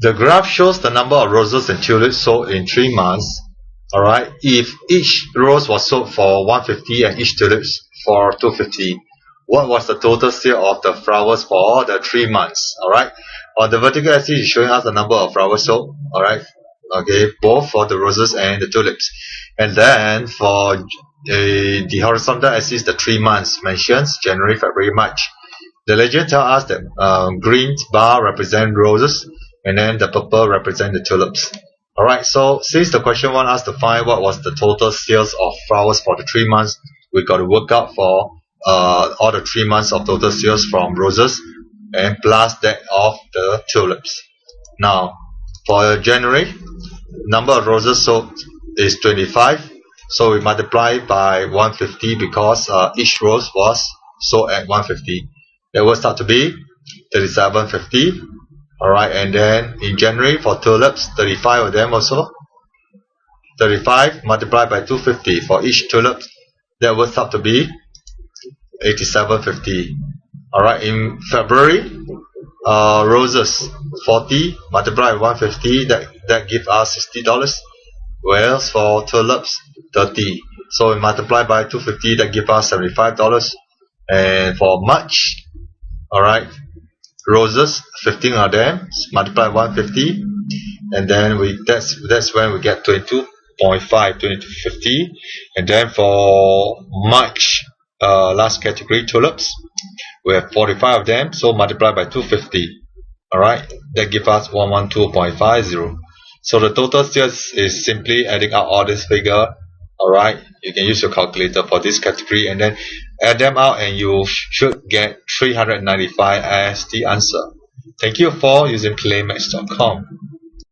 The graph shows the number of roses and tulips sold in 3 months. Alright, if each rose was sold for 150 and each tulips for 250, what was the total sale of the flowers for the 3 months? Alright, on the vertical axis is showing us the number of flowers sold. Alright, okay, both for the roses and the tulips. And then for the horizontal axis, the 3 months mentions January, February, March. The legend tells us that green bar represent roses and then the purple represent the tulips. Alright, so since the question wants us to find what was the total sales of flowers for the 3 months, we got to work out for all the 3 months of total sales from roses and plus that of the tulips. Now, for January, number of roses sold is 25, so we multiply by 150 because each rose was sold at 150. That works out to be 37.50. Alright, and then in January for tulips, 35 of them also. 35 multiplied by 250 for each tulip, that works out to be 87.50. Alright, in February, roses 40 multiplied by 150, that gives us $60. Whereas for tulips 30, so we multiply by 250, that gives us $75. And for March, alright, roses 15 of them multiply 150, and then that's when we get 22.5, 22.50. And then for March, last category, tulips, we have 45 of them, so multiply by 250. Alright, that gives us 112.50. So the total sales is simply adding up all this figure. Alright, you can use your calculator for this category and then add them out and you should get 395 as the answer. Thank you for using claymax.com.